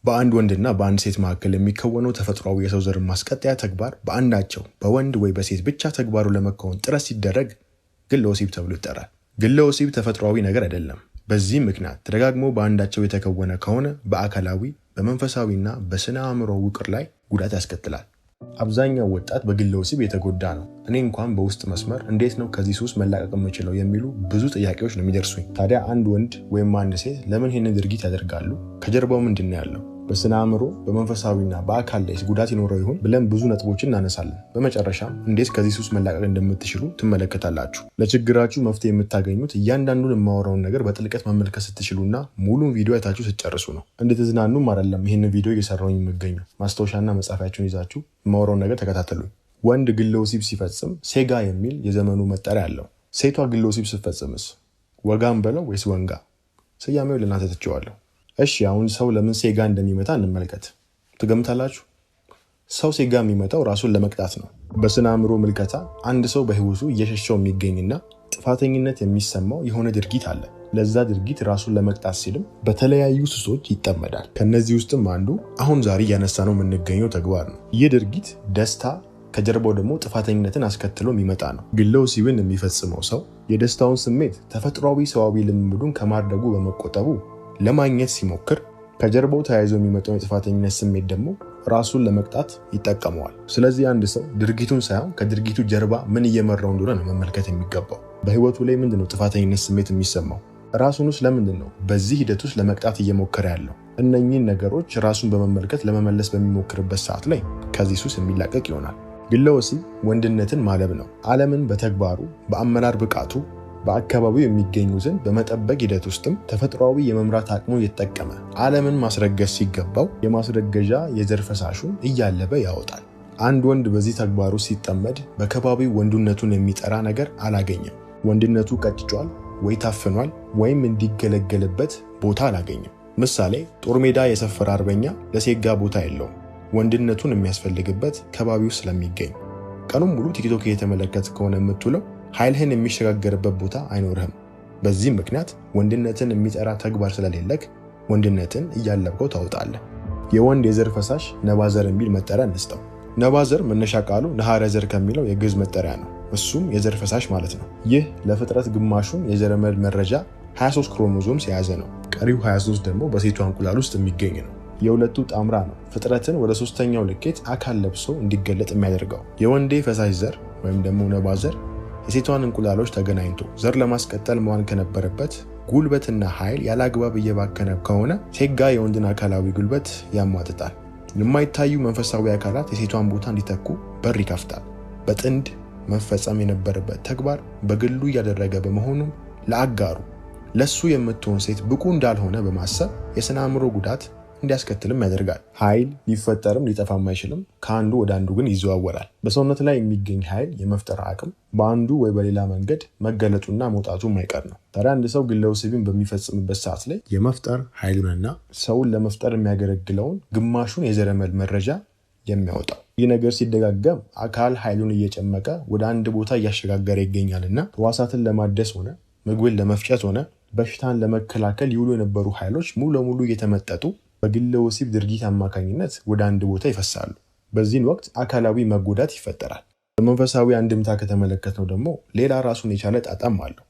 በአንድ ወንድና በአንድ ሴት መካከል የሚከወነው ተፈጥሯዊ የሰው ዘር ማስቀጠያ ተግባር በአንዳቸው በወንድ ወይ በሴት ብቻ ተግባሩ ለመከወን ጥረት ሲደረግ ግለ ወሲብ ተብሎ ይጠራል። ግለ ወሲብ ተፈጥሯዊ ነገር አይደለም። በዚህም ምክንያት ተደጋግሞ በአንዳቸው የተከወነ ከሆነ በአካላዊ በመንፈሳዊና በስነ አእምሮ ውቅር ላይ ጉዳት ያስከትላል። አብዛኛው ወጣት በግለ ወሲብ የተጎዳ ነው። እኔ እንኳን በውስጥ መስመር እንዴት ነው ከዚህ ሱስ መላቀቅ የምችለው የሚሉ ብዙ ጥያቄዎች ነው የሚደርሱኝ። ታዲያ አንድ ወንድ ወይም አንድ ሴት ለምን ይህንን ድርጊት ያደርጋሉ? ከጀርባው ምንድን ነው ያለው? በስነ አእምሮ በመንፈሳዊና በአካል ላይ ጉዳት ይኖረው ይሆን ብለን ብዙ ነጥቦችን እናነሳለን። በመጨረሻም እንዴት ከዚህ ሱስ መላቀቅ እንደምትችሉ ትመለከታላችሁ። ለችግራችሁ መፍትሄ የምታገኙት እያንዳንዱን የማወራውን ነገር በጥልቀት መመልከት ስትችሉና ሙሉን ቪዲዮ አይታችሁ ስትጨርሱ ነው። እንድትዝናኑም አይደለም ይህንን ቪዲዮ እየሰራሁኝ የምገኘው። ማስታወሻና መጻፊያችሁን ይዛችሁ የማወራውን ነገር ተከታተሉኝ። ወንድ ግለ ወሲብ ሲፈጽም ሴጋ የሚል የዘመኑ መጠሪያ አለው። ሴቷ ግለ ወሲብ ስትፈጽምስ ወጋም በለው ወይስ ወንጋ? ስያሜው ለእናንተ ትቼዋለሁ። እሺ አሁን ሰው ለምን ሴጋ እንደሚመታ እንመልከት። ትገምታላችሁ? ሰው ሴጋ የሚመታው ራሱን ለመቅጣት ነው። በስነ አእምሮ ምልከታ አንድ ሰው በህይወቱ እየሸሸው የሚገኝና ጥፋተኝነት የሚሰማው የሆነ ድርጊት አለ። ለዛ ድርጊት ራሱን ለመቅጣት ሲልም በተለያዩ ሱሶች ይጠመዳል። ከነዚህ ውስጥም አንዱ አሁን ዛሬ እያነሳ ነው የምንገኘው ተግባር ነው። ይህ ድርጊት ደስታ ከጀርባው ደግሞ ጥፋተኝነትን አስከትሎ የሚመጣ ነው። ግለ ወሲብን የሚፈጽመው ሰው የደስታውን ስሜት ተፈጥሯዊ ሰዋዊ ልምምዱን ከማድረጉ በመቆጠቡ ለማግኘት ሲሞክር ከጀርባው ተያይዞ የሚመጣው የጥፋተኝነት ስሜት ደግሞ ራሱን ለመቅጣት ይጠቀመዋል። ስለዚህ አንድ ሰው ድርጊቱን ሳይሆን ከድርጊቱ ጀርባ ምን እየመራው እንደሆነ ነው መመልከት የሚገባው። በህይወቱ ላይ ምንድነው ጥፋተኝነት ስሜት የሚሰማው? ራሱንስ ለምንድን ነው በዚህ ሂደት ውስጥ ለመቅጣት እየሞከረ ያለው? እነኚህን ነገሮች ራሱን በመመልከት ለመመለስ በሚሞክርበት ሰዓት ላይ ከዚህ ሱስ የሚላቀቅ ይሆናል። ግለ ወሲብ ወንድነትን ማለብ ነው። ዓለምን በተግባሩ በአመራር ብቃቱ በአካባቢው የሚገኙትን በመጠበቅ ሂደት ውስጥም ተፈጥሯዊ የመምራት አቅሙ እየተጠቀመ ዓለምን ማስረገዝ ሲገባው የማስረገዣ የዘር ፈሳሹን እያለበ ያወጣል። አንድ ወንድ በዚህ ተግባሩ ሲጠመድ በከባቢው ወንድነቱን የሚጠራ ነገር አላገኘም። ወንድነቱ ቀጭጯል ወይ ታፍኗል ወይም እንዲገለገልበት ቦታ አላገኘም። ምሳሌ ጦር ሜዳ የሰፈረ አርበኛ ለሴጋ ቦታ የለውም። ወንድነቱን የሚያስፈልግበት ከባቢው ስለሚገኝ ቀኑን ሙሉ ቲክቶክ እየተመለከት ከሆነ የምትውለው ኃይልህን የሚሸጋገርበት ቦታ አይኖርህም። በዚህም ምክንያት ወንድነትን የሚጠራ ተግባር ስለሌለክ ወንድነትን እያለብከው ታውጣለህ። የወንድ የዘር ፈሳሽ ነባዘር የሚል መጠሪያ እንስጠው። ነባዘር መነሻ ቃሉ ነሐረ ዘር ከሚለው የግዕዝ መጠሪያ ነው። እሱም የዘር ፈሳሽ ማለት ነው። ይህ ለፍጥረት ግማሹን የዘረመል መረጃ 23 ክሮሞዞምስ የያዘ ነው። ቀሪው 23 ደግሞ በሴቷ እንቁላል ውስጥ የሚገኝ ነው። የሁለቱ ጣምራ ነው ፍጥረትን ወደ ሶስተኛው ልኬት አካል ለብሶ እንዲገለጥ የሚያደርገው። የወንዴ ፈሳሽ ዘር ወይም ደግሞ ነባዘር የሴቷን እንቁላሎች ተገናኝቶ ዘር ለማስቀጠል መዋል ከነበረበት ጉልበትና ኃይል ያላግባብ እየባከነ ከሆነ ሴጋ የወንድን አካላዊ ጉልበት ያሟጥጣል። የማይታዩ መንፈሳዊ አካላት የሴቷን ቦታ እንዲተኩ በር ይከፍታል። በጥንድ መፈጸም የነበረበት ተግባር በግሉ እያደረገ በመሆኑም ለአጋሩ ለሱ የምትሆን ሴት ብቁ እንዳልሆነ በማሰብ የስነ አእምሮ ጉዳት እንዲያስከትልም ያደርጋል። ኃይል ሊፈጠርም ሊጠፋም አይችልም። ከአንዱ ወደ አንዱ ግን ይዘዋወራል። በሰውነት ላይ የሚገኝ ኃይል የመፍጠር አቅም በአንዱ ወይ በሌላ መንገድ መገለጡና መውጣቱ የማይቀር ነው። ታዲያ አንድ ሰው ግለ ወሲብን በሚፈጽምበት ሰዓት ላይ የመፍጠር ኃይሉንና ሰውን ለመፍጠር የሚያገለግለውን ግማሹን የዘረመል መረጃ የሚያወጣው ይህ ነገር ሲደጋገም አካል ኃይሉን እየጨመቀ ወደ አንድ ቦታ እያሸጋገረ ይገኛልና ሕዋሳትን ለማደስ ሆነ ምግብን ለመፍጨት ሆነ በሽታን ለመከላከል ይውሉ የነበሩ ኃይሎች ሙሉ ለሙሉ እየተመጠጡ በግለ ወሲብ ድርጊት አማካኝነት ወደ አንድ ቦታ ይፈሳሉ። በዚህን ወቅት አካላዊ መጎዳት ይፈጠራል። በመንፈሳዊ አንድምታ ከተመለከትነው ደግሞ ሌላ ራሱን የቻለ ጣጣም አለው።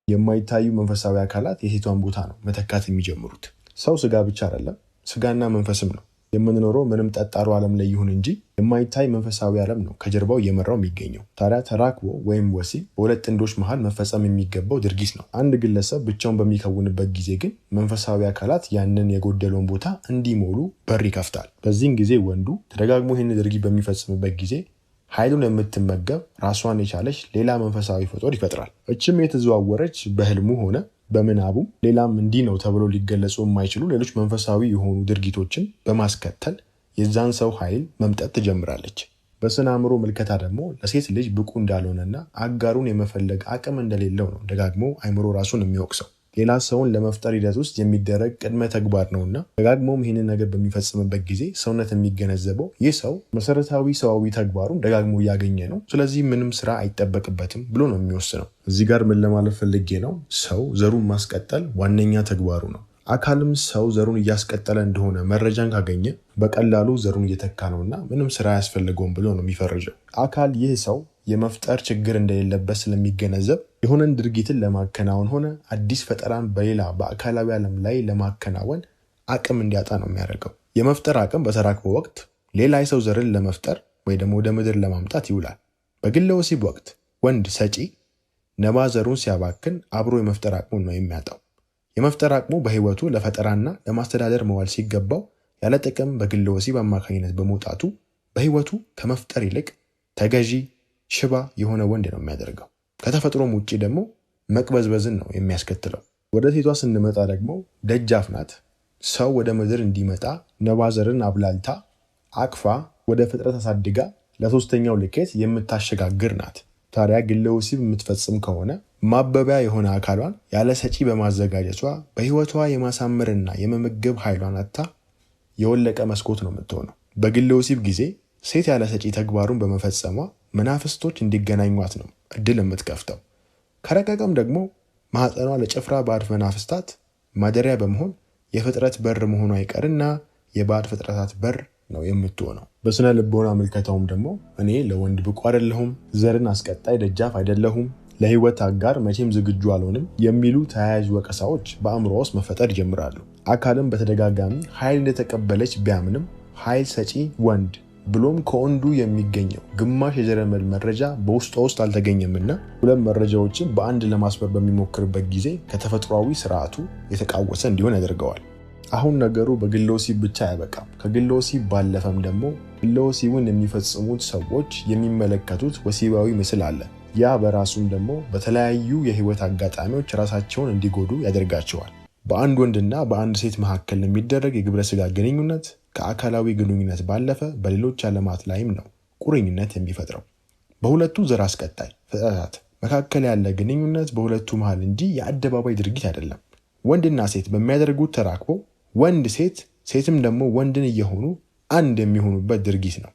የማይታዩ መንፈሳዊ አካላት የሴቷን ቦታ ነው መተካት የሚጀምሩት። ሰው ስጋ ብቻ አይደለም፣ ስጋና መንፈስም ነው። የምንኖረው ምንም ጠጣሩ ዓለም ላይ ይሁን እንጂ የማይታይ መንፈሳዊ ዓለም ነው ከጀርባው እየመራው የሚገኘው። ታዲያ ተራክቦ ወይም ወሲብ በሁለት ጥንዶች መሃል መፈጸም የሚገባው ድርጊት ነው። አንድ ግለሰብ ብቻውን በሚከውንበት ጊዜ ግን መንፈሳዊ አካላት ያንን የጎደለውን ቦታ እንዲሞሉ በር ይከፍታል። በዚህን ጊዜ ወንዱ ተደጋግሞ ይህን ድርጊት በሚፈጽምበት ጊዜ ኃይሉን የምትመገብ ራሷን የቻለች ሌላ መንፈሳዊ ፍጡር ይፈጥራል። እችም የተዘዋወረች በህልሙ ሆነ በምናቡም ሌላም እንዲህ ነው ተብሎ ሊገለጹ የማይችሉ ሌሎች መንፈሳዊ የሆኑ ድርጊቶችን በማስከተል የዛን ሰው ኃይል መምጠት ትጀምራለች። በስነ አእምሮ ምልከታ ደግሞ ለሴት ልጅ ብቁ እንዳልሆነና አጋሩን የመፈለግ አቅም እንደሌለው ነው ደጋግሞ አእምሮ ራሱን የሚወቅሰው። ሌላ ሰውን ለመፍጠር ሂደት ውስጥ የሚደረግ ቅድመ ተግባር ነውና ደጋግሞም ይህንን ነገር በሚፈጽምበት ጊዜ ሰውነት የሚገነዘበው ይህ ሰው መሰረታዊ ሰዋዊ ተግባሩን ደጋግሞ እያገኘ ነው፣ ስለዚህ ምንም ስራ አይጠበቅበትም ብሎ ነው የሚወስነው። እዚህ ጋር ምን ለማለት ፈልጌ ነው? ሰው ዘሩን ማስቀጠል ዋነኛ ተግባሩ ነው። አካልም ሰው ዘሩን እያስቀጠለ እንደሆነ መረጃን ካገኘ በቀላሉ ዘሩን እየተካ ነውና ምንም ስራ አያስፈልገውም ብሎ ነው የሚፈርጀው። አካል ይህ ሰው የመፍጠር ችግር እንደሌለበት ስለሚገነዘብ የሆነን ድርጊትን ለማከናወን ሆነ አዲስ ፈጠራን በሌላ በአካላዊ ዓለም ላይ ለማከናወን አቅም እንዲያጣ ነው የሚያደርገው። የመፍጠር አቅም በተራክቦ ወቅት ሌላ የሰው ዘርን ለመፍጠር ወይ ደግሞ ወደ ምድር ለማምጣት ይውላል። በግለ ወሲብ ወቅት ወንድ ሰጪ ነባ ዘሩን ሲያባክን አብሮ የመፍጠር አቅሙን ነው የሚያጣው። የመፍጠር አቅሙ በህይወቱ ለፈጠራና ለማስተዳደር መዋል ሲገባው ያለ ጥቅም በግለ ወሲብ አማካኝነት በመውጣቱ በህይወቱ ከመፍጠር ይልቅ ተገዢ ሽባ የሆነ ወንድ ነው የሚያደርገው። ከተፈጥሮም ውጪ ደግሞ መቅበዝበዝን ነው የሚያስከትለው። ወደ ሴቷ ስንመጣ ደግሞ ደጃፍ ናት። ሰው ወደ ምድር እንዲመጣ ነባ ዘርን አብላልታ አቅፋ ወደ ፍጥረት አሳድጋ ለሶስተኛው ልኬት የምታሸጋግር ናት። ታዲያ ግለ ወሲብ የምትፈጽም ከሆነ ማበቢያ የሆነ አካሏን ያለ ሰጪ በማዘጋጀቷ በህይወቷ የማሳመርና የመመገብ ኃይሏን አጥታ የወለቀ መስኮት ነው የምትሆነው። በግለ ወሲብ ጊዜ ሴት ያለ ሰጪ ተግባሩን በመፈጸሟ መናፍስቶች እንዲገናኟት ነው እድል የምትከፍተው። ከረቀቀም ደግሞ ማህፀኗ ለጭፍራ ባዕድ መናፍስታት ማደሪያ በመሆን የፍጥረት በር መሆኑ አይቀርና የባዕድ ፍጥረታት በር ነው የምትሆነው። በስነ ልቦና ምልከታውም ደግሞ እኔ ለወንድ ብቁ አይደለሁም፣ ዘርን አስቀጣይ ደጃፍ አይደለሁም፣ ለህይወት አጋር መቼም ዝግጁ አልሆንም የሚሉ ተያያዥ ወቀሳዎች በአእምሮ ውስጥ መፈጠር ይጀምራሉ። አካልም በተደጋጋሚ ኃይል እንደተቀበለች ቢያምንም ኃይል ሰጪ ወንድ ብሎም ከወንዱ የሚገኘው ግማሽ የዘረመል መረጃ በውስጧ ውስጥ አልተገኘምና ሁለት መረጃዎችን በአንድ ለማስበር በሚሞክርበት ጊዜ ከተፈጥሯዊ ስርዓቱ የተቃወሰ እንዲሆን ያደርገዋል። አሁን ነገሩ በግለ ወሲብ ብቻ አያበቃም። ከግለ ወሲብ ባለፈም ደግሞ ግለ ወሲቡን የሚፈጽሙት ሰዎች የሚመለከቱት ወሲባዊ ምስል አለ። ያ በራሱም ደግሞ በተለያዩ የህይወት አጋጣሚዎች ራሳቸውን እንዲጎዱ ያደርጋቸዋል። በአንድ ወንድና በአንድ ሴት መካከል የሚደረግ የግብረ ስጋ ግንኙነት ከአካላዊ ግንኙነት ባለፈ በሌሎች ዓለማት ላይም ነው ቁርኝነት የሚፈጥረው። በሁለቱ ዘር አስቀጣይ ፍጥረታት መካከል ያለ ግንኙነት በሁለቱ መሃል እንጂ የአደባባይ ድርጊት አይደለም። ወንድና ሴት በሚያደርጉት ተራክቦ ወንድ ሴት ሴትም ደግሞ ወንድን እየሆኑ አንድ የሚሆኑበት ድርጊት ነው።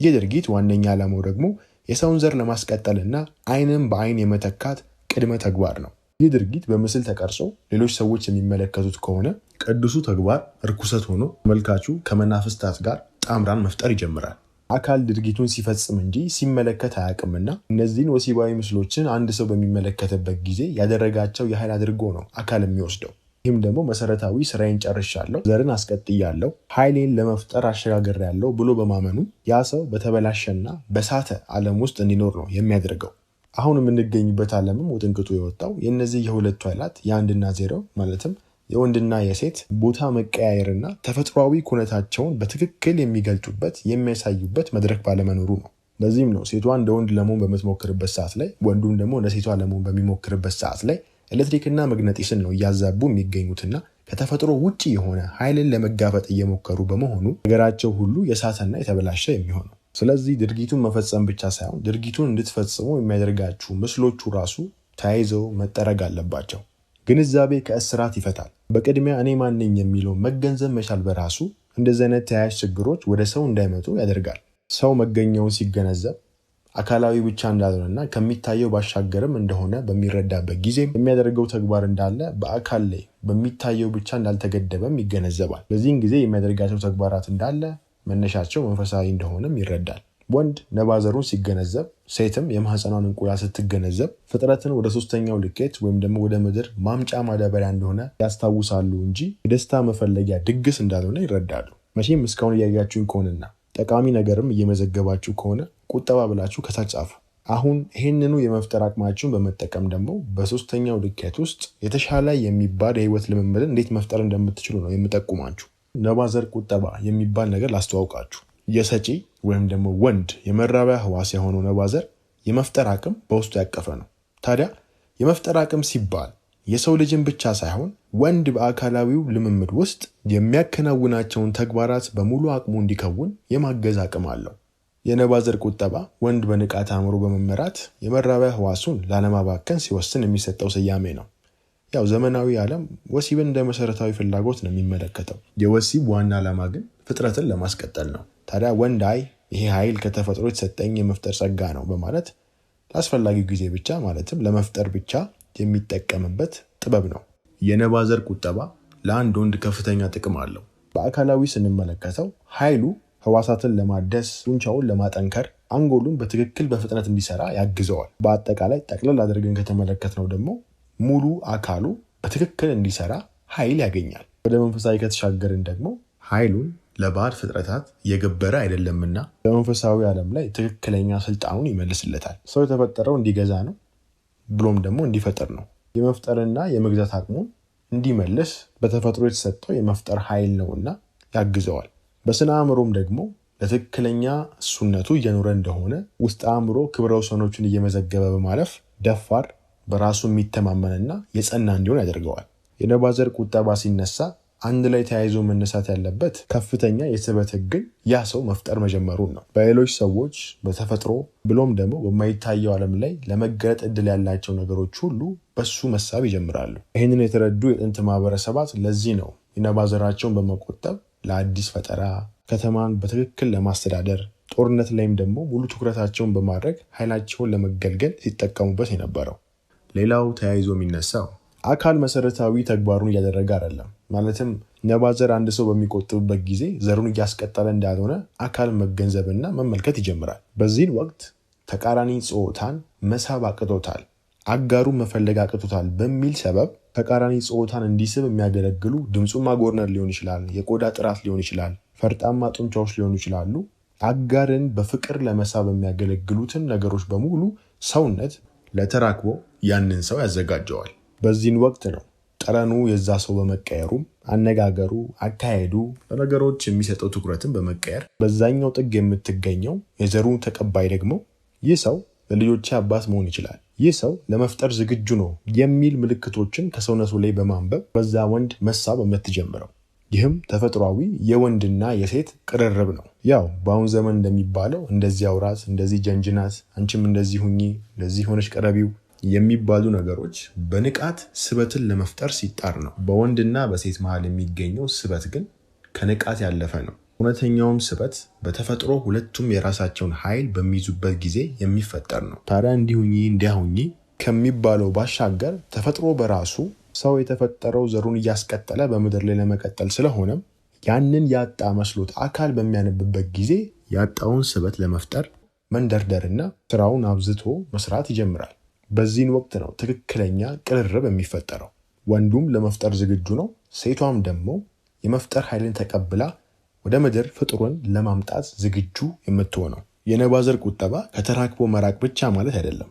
ይህ ድርጊት ዋነኛ ዓላማው ደግሞ የሰውን ዘር ለማስቀጠልና አይንም በአይን የመተካት ቅድመ ተግባር ነው። ይህ ድርጊት በምስል ተቀርጾ ሌሎች ሰዎች የሚመለከቱት ከሆነ ቅዱሱ ተግባር እርኩሰት ሆኖ ተመልካቹ ከመናፍስታት ጋር ጣምራን መፍጠር ይጀምራል። አካል ድርጊቱን ሲፈጽም እንጂ ሲመለከት አያውቅምና እነዚህን ወሲባዊ ምስሎችን አንድ ሰው በሚመለከትበት ጊዜ ያደረጋቸው የኃይል አድርጎ ነው አካል የሚወስደው። ይህም ደግሞ መሰረታዊ ስራዬን ጨርሻለሁ፣ ዘርን አስቀጥያለሁ፣ ኃይሌን ለመፍጠር አሸጋግሬያለሁ ብሎ በማመኑ ያ ሰው በተበላሸና በሳተ ዓለም ውስጥ እንዲኖር ነው የሚያደርገው። አሁን የምንገኝበት ዓለምም ውጥንቅጡ የወጣው የእነዚህ የሁለቱ ኃይላት የአንድና ዜሮ ማለትም የወንድና የሴት ቦታ መቀያየርና ተፈጥሯዊ ኩነታቸውን በትክክል የሚገልጡበት የሚያሳዩበት መድረክ ባለመኖሩ ነው። ለዚህም ነው ሴቷ እንደ ወንድ ለመሆን በምትሞክርበት ሰዓት ላይ ወንዱም ደግሞ እንደ ሴቷ ለመሆን በሚሞክርበት ሰዓት ላይ ኤሌክትሪክና መግነጢስን ነው እያዛቡ የሚገኙትና ከተፈጥሮ ውጪ የሆነ ኃይልን ለመጋፈጥ እየሞከሩ በመሆኑ ነገራቸው ሁሉ የሳተና የተበላሸ የሚሆነው። ስለዚህ ድርጊቱን መፈጸም ብቻ ሳይሆን ድርጊቱን እንድትፈጽሙ የሚያደርጋችሁ ምስሎቹ ራሱ ተያይዘው መጠረግ አለባቸው። ግንዛቤ ከእስራት ይፈታል። በቅድሚያ እኔ ማን ነኝ የሚለው መገንዘብ መቻል በራሱ እንደዚህ አይነት ተያያዥ ችግሮች ወደ ሰው እንዳይመጡ ያደርጋል። ሰው መገኘውን ሲገነዘብ አካላዊ ብቻ እንዳልሆነና ከሚታየው ባሻገርም እንደሆነ በሚረዳበት ጊዜ የሚያደርገው ተግባር እንዳለ በአካል ላይ በሚታየው ብቻ እንዳልተገደበም ይገነዘባል። በዚህን ጊዜ የሚያደርጋቸው ተግባራት እንዳለ መነሻቸው መንፈሳዊ እንደሆነም ይረዳል። ወንድ ነባዘሩን ሲገነዘብ፣ ሴትም የማህፀኗን እንቁላል ስትገነዘብ ፍጥረትን ወደ ሶስተኛው ልኬት ወይም ደግሞ ወደ ምድር ማምጫ ማዳበሪያ እንደሆነ ያስታውሳሉ እንጂ የደስታ መፈለጊያ ድግስ እንዳልሆነ ይረዳሉ። መቼም እስካሁን እያያችሁኝ ከሆነና ጠቃሚ ነገርም እየመዘገባችሁ ከሆነ ቁጠባ ብላችሁ ከታች ጻፉ። አሁን ይህንኑ የመፍጠር አቅማችሁን በመጠቀም ደግሞ በሶስተኛው ልኬት ውስጥ የተሻለ የሚባል የህይወት ልምምድን እንዴት መፍጠር እንደምትችሉ ነው የምጠቁማችሁ። ነባዘር ቁጠባ የሚባል ነገር ላስተዋውቃችሁ። የሰጪ ወይም ደግሞ ወንድ የመራቢያ ህዋስ የሆነው ነባዘር የመፍጠር አቅም በውስጡ ያቀፈ ነው። ታዲያ የመፍጠር አቅም ሲባል የሰው ልጅን ብቻ ሳይሆን ወንድ በአካላዊው ልምምድ ውስጥ የሚያከናውናቸውን ተግባራት በሙሉ አቅሙ እንዲከውን የማገዝ አቅም አለው። የነባዘር ቁጠባ ወንድ በንቃት አእምሮ በመመራት የመራቢያ ህዋሱን ላለማባከን ሲወስን የሚሰጠው ስያሜ ነው። ያው ዘመናዊ ዓለም ወሲብን እንደ መሰረታዊ ፍላጎት ነው የሚመለከተው። የወሲብ ዋና ዓላማ ግን ፍጥረትን ለማስቀጠል ነው። ታዲያ ወንድ ይሄ ኃይል ከተፈጥሮ የተሰጠኝ የመፍጠር ጸጋ ነው በማለት ለአስፈላጊው ጊዜ ብቻ ማለትም ለመፍጠር ብቻ የሚጠቀምበት ጥበብ ነው። የነባዘር ቁጠባ ለአንድ ወንድ ከፍተኛ ጥቅም አለው። በአካላዊ ስንመለከተው ኃይሉ ህዋሳትን ለማደስ፣ ጡንቻውን ለማጠንከር፣ አንጎሉን በትክክል በፍጥነት እንዲሰራ ያግዘዋል። በአጠቃላይ ጠቅለል አድርገን ከተመለከትነው ደግሞ ሙሉ አካሉ በትክክል እንዲሰራ ኃይል ያገኛል። ወደ መንፈሳዊ ከተሻገርን ደግሞ ኃይሉን ለባዕድ ፍጥረታት የገበረ አይደለምና በመንፈሳዊ ዓለም ላይ ትክክለኛ ስልጣኑን ይመልስለታል። ሰው የተፈጠረው እንዲገዛ ነው፣ ብሎም ደግሞ እንዲፈጥር ነው። የመፍጠርና የመግዛት አቅሙን እንዲመልስ በተፈጥሮ የተሰጠው የመፍጠር ኃይል ነውና ያግዘዋል። በስነ አእምሮም ደግሞ ለትክክለኛ እሱነቱ እየኖረ እንደሆነ ውስጥ አእምሮ ክብረ ወሰኖችን እየመዘገበ በማለፍ ደፋር፣ በራሱ የሚተማመንና የጸና እንዲሆን ያደርገዋል። የነባዘር ቁጠባ ሲነሳ አንድ ላይ ተያይዞ መነሳት ያለበት ከፍተኛ የስበት ህግን ያ ሰው መፍጠር መጀመሩን ነው። በሌሎች ሰዎች በተፈጥሮ ብሎም ደግሞ በማይታየው ዓለም ላይ ለመገለጥ እድል ያላቸው ነገሮች ሁሉ በሱ መሳብ ይጀምራሉ። ይህንን የተረዱ የጥንት ማህበረሰባት ለዚህ ነው የነባዘራቸውን በመቆጠብ ለአዲስ ፈጠራ፣ ከተማን በትክክል ለማስተዳደር፣ ጦርነት ላይም ደግሞ ሙሉ ትኩረታቸውን በማድረግ ኃይላቸውን ለመገልገል ሲጠቀሙበት የነበረው። ሌላው ተያይዞ የሚነሳው አካል መሰረታዊ ተግባሩን እያደረገ አይደለም። ማለትም ነባዘር አንድ ሰው በሚቆጥብበት ጊዜ ዘሩን እያስቀጠለ እንዳልሆነ አካል መገንዘብና መመልከት ይጀምራል። በዚህን ወቅት ተቃራኒ ጾታን መሳብ አቅቶታል፣ አጋሩን መፈለግ አቅቶታል በሚል ሰበብ ተቃራኒ ጾታን እንዲስብ የሚያገለግሉ ድምፁን ማጎርነር ሊሆን ይችላል፣ የቆዳ ጥራት ሊሆን ይችላል፣ ፈርጣማ ጡንቻዎች ሊሆኑ ይችላሉ። አጋርን በፍቅር ለመሳብ የሚያገለግሉትን ነገሮች በሙሉ ሰውነት ለተራክቦ ያንን ሰው ያዘጋጀዋል። በዚህን ወቅት ነው ጠረኑ የዛ ሰው በመቀየሩም አነጋገሩ፣ አካሄዱ፣ ለነገሮች የሚሰጠው ትኩረትን በመቀየር በዛኛው ጥግ የምትገኘው የዘሩ ተቀባይ ደግሞ ይህ ሰው ለልጆቼ አባት መሆን ይችላል፣ ይህ ሰው ለመፍጠር ዝግጁ ነው የሚል ምልክቶችን ከሰውነቱ ላይ በማንበብ በዛ ወንድ መሳብ የምትጀምረው። ይህም ተፈጥሯዊ የወንድና የሴት ቅርርብ ነው። ያው በአሁን ዘመን እንደሚባለው እንደዚህ አውራት፣ እንደዚህ ጀንጅናት፣ አንቺም እንደዚህ ሁኚ፣ እንደዚህ ሆነች ቀረቢው የሚባሉ ነገሮች በንቃት ስበትን ለመፍጠር ሲጣር ነው። በወንድና በሴት መሃል የሚገኘው ስበት ግን ከንቃት ያለፈ ነው። እውነተኛውም ስበት በተፈጥሮ ሁለቱም የራሳቸውን ኃይል በሚይዙበት ጊዜ የሚፈጠር ነው። ታዲያ እንዲሁኝ እንዲያሁኝ ከሚባለው ባሻገር ተፈጥሮ በራሱ ሰው የተፈጠረው ዘሩን እያስቀጠለ በምድር ላይ ለመቀጠል ስለሆነም ያንን ያጣ መስሎት አካል በሚያነብበት ጊዜ ያጣውን ስበት ለመፍጠር መንደርደርና ስራውን አብዝቶ መስራት ይጀምራል። በዚህን ወቅት ነው ትክክለኛ ቅርርብ የሚፈጠረው። ወንዱም ለመፍጠር ዝግጁ ነው፣ ሴቷም ደግሞ የመፍጠር ኃይልን ተቀብላ ወደ ምድር ፍጡርን ለማምጣት ዝግጁ የምትሆነው። የነባዘር ቁጠባ ከተራክቦ መራቅ ብቻ ማለት አይደለም።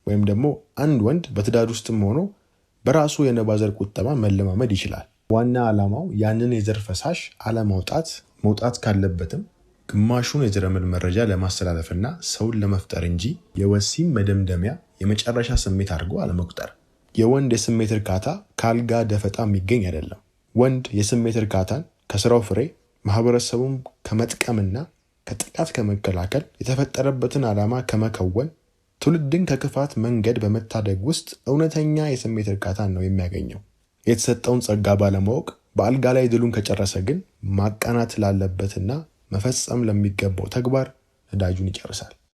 ወይም ደግሞ አንድ ወንድ በትዳር ውስጥም ሆኖ በራሱ የነባዘር ቁጠባ መለማመድ ይችላል። ዋና ዓላማው ያንን የዘር ፈሳሽ አለማውጣት፣ መውጣት ካለበትም ግማሹን የዘረመል መረጃ ለማስተላለፍና ሰውን ለመፍጠር እንጂ የወሲብ መደምደሚያ የመጨረሻ ስሜት አድርጎ አለመቁጠር። የወንድ የስሜት እርካታ ካልጋ ደፈጣ የሚገኝ አይደለም። ወንድ የስሜት እርካታን ከስራው ፍሬ ማህበረሰቡን ከመጥቀምና ከጥቃት ከመከላከል የተፈጠረበትን ዓላማ ከመከወን ትውልድን ከክፋት መንገድ በመታደግ ውስጥ እውነተኛ የስሜት እርካታን ነው የሚያገኘው። የተሰጠውን ጸጋ ባለማወቅ በአልጋ ላይ ድሉን ከጨረሰ ግን ማቃናት ላለበትና መፈጸም ለሚገባው ተግባር ነዳጁን ይጨርሳል።